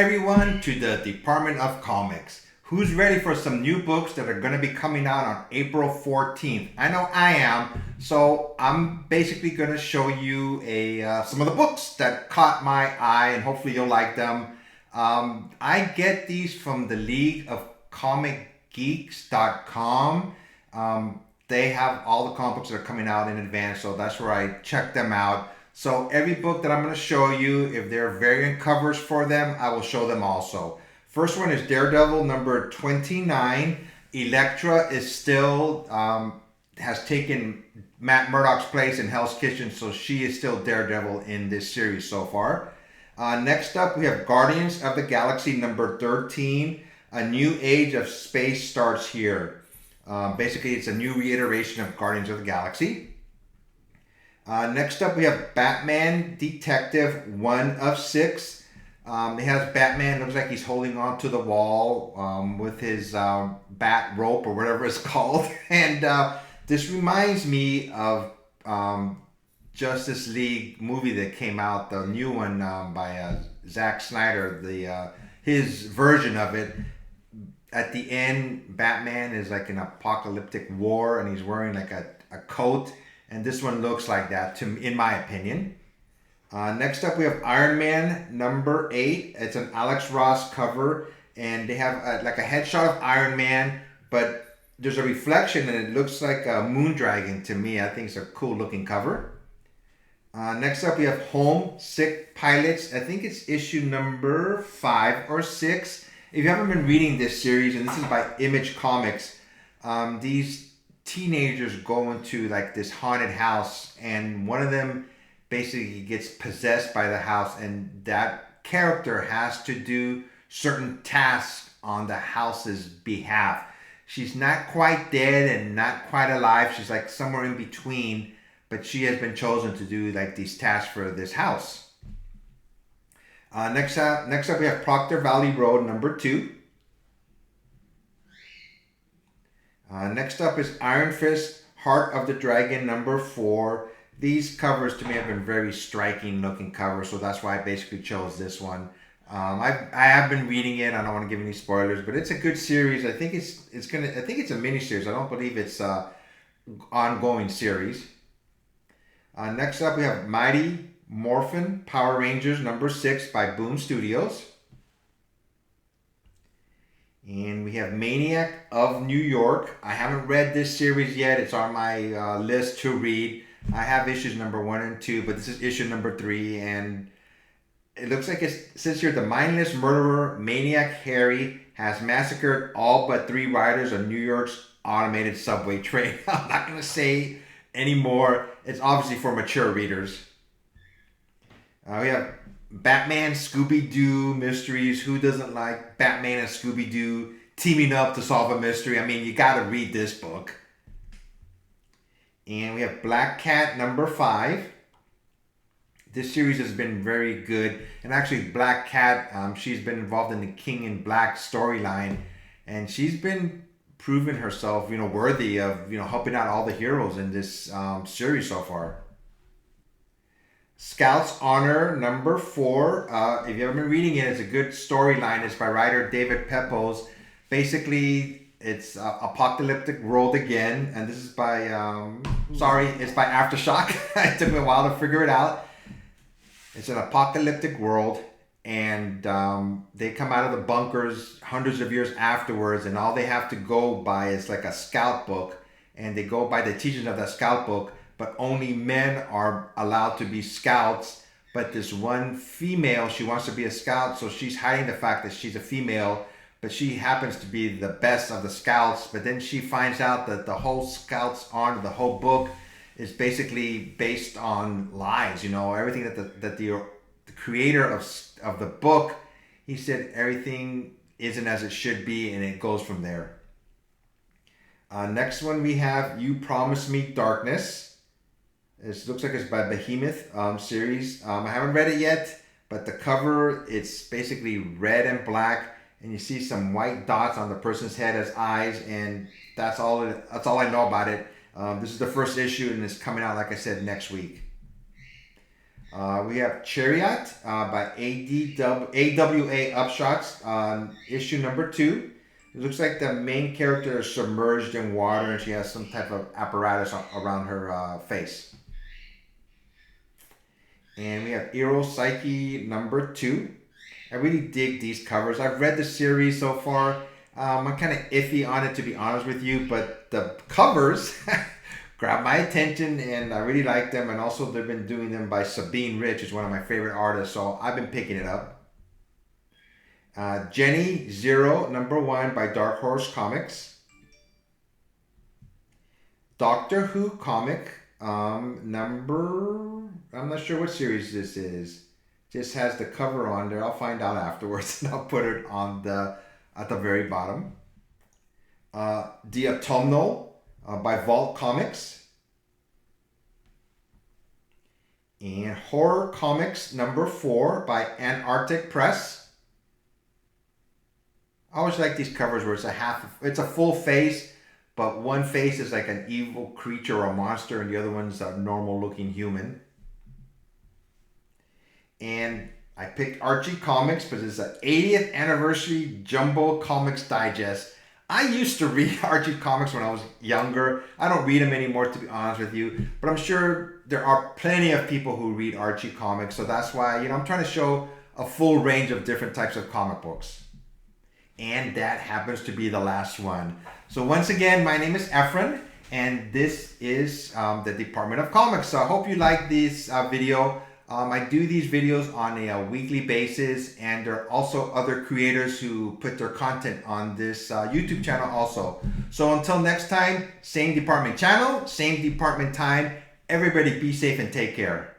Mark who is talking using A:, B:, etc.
A: everyone to the Department of Comics. Who's ready for some new books that are going to be coming out on April 14th? I know I am. So I'm basically going to show you some of the books that caught my eye, and hopefully you'll like them. I get these from the League of Comic Geeks.com. They have all the comic books that are coming out in advance, so that's where I check them out. So every book that I'm going to show you, if there are variant covers for them, I will show them also. First one is Daredevil number 29. Elektra is still, has taken Matt Murdock's place in Hell's Kitchen, so she is still Daredevil in this series so far. Next up, we have Guardians of the Galaxy number 13. A new age of space starts here. Basically, it's a new reiteration of Guardians of the Galaxy. Next up, we have Batman Detective 1 of 6. It has Batman, looks like he's holding on to the wall with his bat rope or whatever it's called. And this reminds me of Justice League movie that came out, the new one by Zack Snyder, his version of it. At the end, Batman is like an apocalyptic war and he's wearing like a coat. And this one looks like that, in my opinion. Next up, we have Iron Man number 8. It's an Alex Ross cover. And they have like a headshot of Iron Man. But there's a reflection and it looks like a moon to me. I think it's a cool looking cover. Next up, we have Homesick Pilots. I think it's issue number 5 or 6. If you haven't been reading this series, and this is by Image Comics, these teenagers go into like this haunted house and one of them basically gets possessed by the house, and that character has to do certain tasks on the house's behalf. She's not quite dead and not quite alive. She's like somewhere in between, but she has been chosen to do like these tasks for this house. Next up we have Proctor Valley Road number 2. Next up is Iron Fist, Heart of the Dragon, number 4. These covers to me have been very striking looking covers, so that's why I basically chose this one. I have been reading it. I don't want to give any spoilers, but it's a good series. I think it's a mini series. I don't believe it's a ongoing series. Next up we have Mighty Morphin Power Rangers number 6 by Boom Studios. And we have Maniac of New York. I haven't read this series yet. It's on my list to read. I have issues number 1 and 2, but this is issue number 3. And it looks like it says here, the mindless murderer, Maniac Harry, has massacred all but 3 riders of New York's automated subway train. I'm not going to say any more. It's obviously for mature readers. We have Batman, Scooby-Doo mysteries. Who doesn't like Batman and Scooby-Doo teaming up to solve a mystery? I mean, you got to read this book. And we have Black Cat number 5. This series has been very good. And actually, Black Cat, she's been involved in the King in Black storyline. And she's been proving herself, worthy of, helping out all the heroes in this series so far. Scout's Honor number 4. If you haven't been reading it, it's a good storyline. It's by writer David Pepose. Basically, it's apocalyptic world again, and this is by it's by Aftershock. It took me a while to figure it out. It's an apocalyptic world, and they come out of the bunkers hundreds of years afterwards, and all they have to go by is like a scout book, and they go by the teachings of that scout book. But only men are allowed to be scouts. But this one female, she wants to be a scout, so she's hiding the fact that she's a female, but she happens to be the best of the scouts. But then she finds out that the whole Scouts Honor, the whole book, is basically based on lies. Everything that the creator of the book, he said everything isn't as it should be, and it goes from there. Next one we have You Promised Me Darkness. It looks like it's by Behemoth series. I haven't read it yet, but the cover, it's basically red and black, and you see some white dots on the person's head as eyes, and that's all I know about it. This is the first issue, and it's coming out, like I said, next week. We have Chariot by AWA Upshots, issue number 2. It looks like the main character is submerged in water and she has some type of apparatus around her face. And we have Eero Psyche number 2. I really dig these covers. I've read the series so far. I'm kind of iffy on it, to be honest with you, but the covers grabbed my attention and I really like them. And also they've been doing them by Sabine Rich, is one of my favorite artists, so I've been picking it up. Jenny Zero number 1 by Dark Horse Comics. Doctor Who comic number, I'm not sure what series this is. Just has the cover on there. I'll find out afterwards and I'll put it on at the very bottom. The Autumnal by Vault Comics. And Horror Comics number 4 by Antarctic Press. I always like these covers where it's a full face, but one face is like an evil creature or a monster and the other one's a normal looking human. And I picked Archie Comics because it's an 80th anniversary Jumbo Comics Digest. I used to read Archie Comics when I was younger. I don't read them anymore, to be honest with you. But I'm sure there are plenty of people who read Archie Comics. So that's why, I'm trying to show a full range of different types of comic books. And that happens to be the last one. So once again, my name is Efren. And this is the Department of Comics. So I hope you like this video. I do these videos on a weekly basis, and there are also other creators who put their content on this YouTube channel also. So until next time, same department channel, same department time. Everybody be safe and take care.